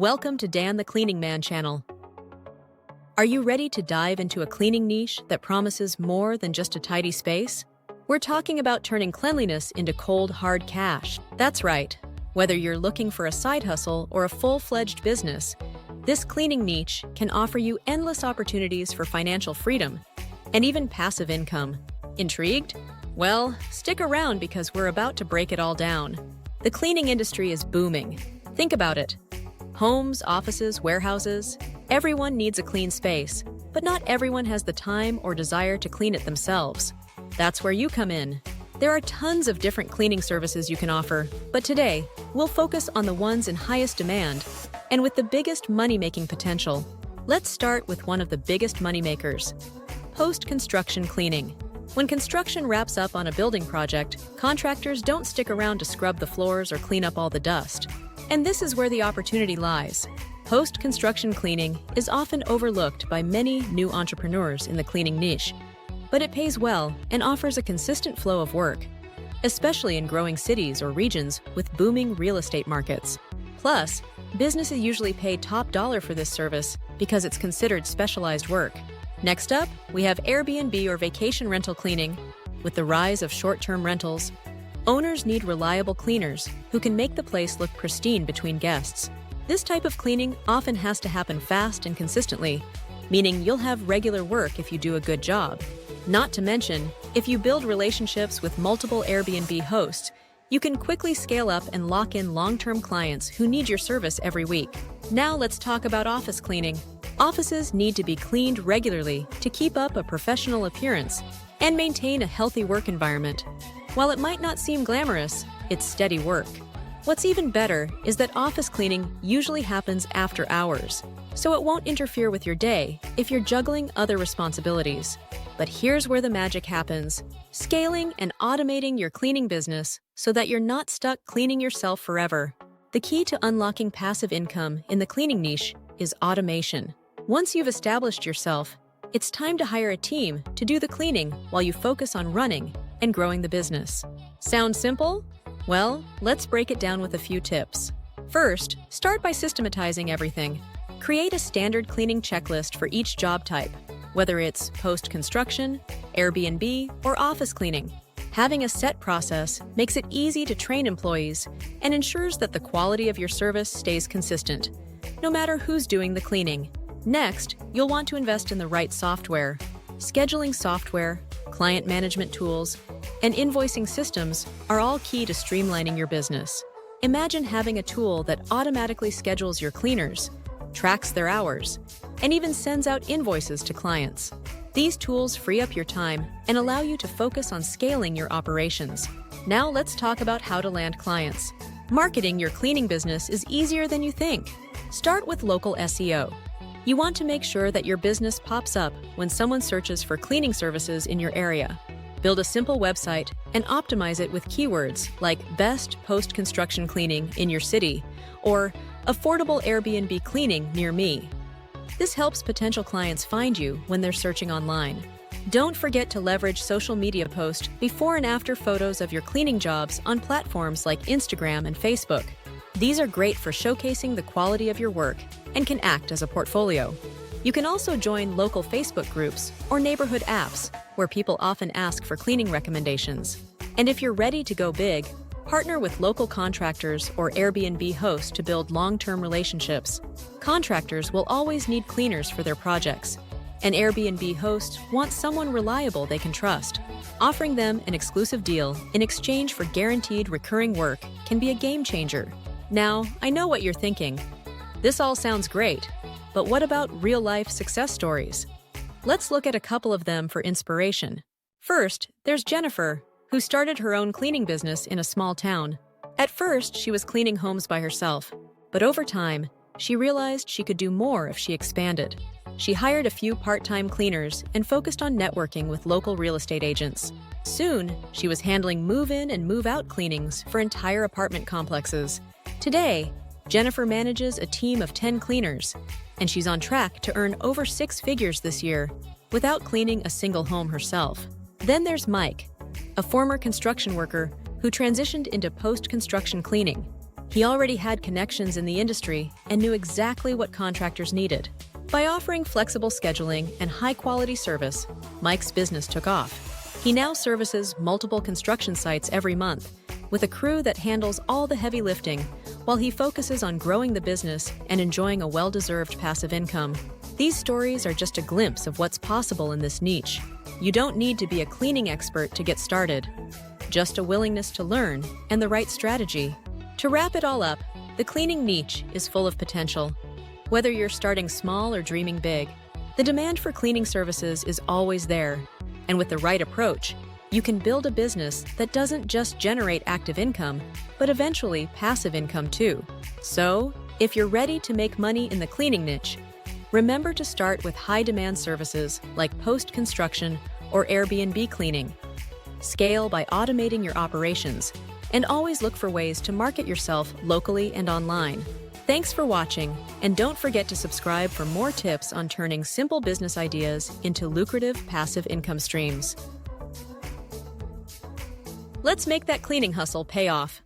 Welcome to Dan the Cleaning Man channel. Are you ready to dive into a cleaning niche that promises more than just a tidy space? We're talking about turning cleanliness into cold, hard cash. That's right. Whether you're looking for a side hustle or a full-fledged business, this cleaning niche can offer you endless opportunities for financial freedom and even passive income. Intrigued? Well, stick around because we're about to break it all down. The cleaning industry is booming. Think about it. Homes, offices, warehouses, everyone needs a clean space, but not everyone has the time or desire to clean it themselves. That's where you come in. There are tons of different cleaning services you can offer, but today, we'll focus on the ones in highest demand and with the biggest money-making potential. Let's start with one of the biggest moneymakers: post-construction cleaning. When construction wraps up on a building project, contractors don't stick around to scrub the floors or clean up all the dust. And this is where the opportunity lies. Post-construction cleaning is often overlooked by many new entrepreneurs in the cleaning niche, but it pays well and offers a consistent flow of work, especially in growing cities or regions with booming real estate markets. Plus, businesses usually pay top dollar for this service because it's considered specialized work. Next up, we have Airbnb or vacation rental cleaning. With the rise of short-term rentals, owners need reliable cleaners who can make the place look pristine between guests. This type of cleaning often has to happen fast and consistently, meaning you'll have regular work if you do a good job. Not to mention, if you build relationships with multiple Airbnb hosts, you can quickly scale up and lock in long-term clients who need your service every week. Now let's talk about office cleaning. Offices need to be cleaned regularly to keep up a professional appearance and maintain a healthy work environment. While it might not seem glamorous, it's steady work. What's even better is that office cleaning usually happens after hours, so it won't interfere with your day if you're juggling other responsibilities. But here's where the magic happens: scaling and automating your cleaning business so that you're not stuck cleaning yourself forever. The key to unlocking passive income in the cleaning niche is automation. Once you've established yourself, it's time to hire a team to do the cleaning while you focus on running and growing the business. Sound simple? Well, let's break it down with a few tips. First, start by systematizing everything. Create a standard cleaning checklist for each job type, whether it's post-construction, Airbnb, or office cleaning. Having a set process makes it easy to train employees and ensures that the quality of your service stays consistent, no matter who's doing the cleaning. Next, you'll want to invest in the right software. Scheduling software, client management tools, and invoicing systems are all key to streamlining your business. Imagine having a tool that automatically schedules your cleaners, tracks their hours, and even sends out invoices to clients. These tools free up your time and allow you to focus on scaling your operations. Now let's talk about how to land clients. Marketing your cleaning business is easier than you think. Start with local SEO. You want to make sure that your business pops up when someone searches for cleaning services in your area. Build a simple website and optimize it with keywords like best post-construction cleaning in your city or affordable Airbnb cleaning near me. This helps potential clients find you when they're searching online. Don't forget to leverage social media posts before and after photos of your cleaning jobs on platforms like Instagram and Facebook. These are great for showcasing the quality of your work and can act as a portfolio. You can also join local Facebook groups or neighborhood apps where people often ask for cleaning recommendations. And if you're ready to go big, partner with local contractors or Airbnb hosts to build long-term relationships. Contractors will always need cleaners for their projects, and Airbnb hosts want someone reliable they can trust. Offering them an exclusive deal in exchange for guaranteed recurring work can be a game changer. Now, I know what you're thinking. This all sounds great, but what about real-life success stories? Let's look at a couple of them for inspiration. First, there's Jennifer, who started her own cleaning business in a small town. At first, she was cleaning homes by herself, but over time, she realized she could do more if she expanded. She hired a few part-time cleaners and focused on networking with local real estate agents. Soon, she was handling move-in and move-out cleanings for entire apartment complexes. Today, Jennifer manages a team of 10 cleaners, and she's on track to earn over 6 figures this year without cleaning a single home herself. Then there's Mike, a former construction worker who transitioned into post-construction cleaning. He already had connections in the industry and knew exactly what contractors needed. By offering flexible scheduling and high-quality service, Mike's business took off. He now services multiple construction sites every month, with a crew that handles all the heavy lifting, while he focuses on growing the business and enjoying a well-deserved passive income. These stories are just a glimpse of what's possible in this niche. You don't need to be a cleaning expert to get started, just a willingness to learn and the right strategy. To wrap it all up, the cleaning niche is full of potential. Whether you're starting small or dreaming big, the demand for cleaning services is always there. And with the right approach, you can build a business that doesn't just generate active income, but eventually passive income too. So, if you're ready to make money in the cleaning niche, remember to start with high-demand services like post-construction or Airbnb cleaning. Scale by automating your operations, and always look for ways to market yourself locally and online. Thanks for watching, and don't forget to subscribe for more tips on turning simple business ideas into lucrative passive income streams. Let's make that cleaning hustle pay off.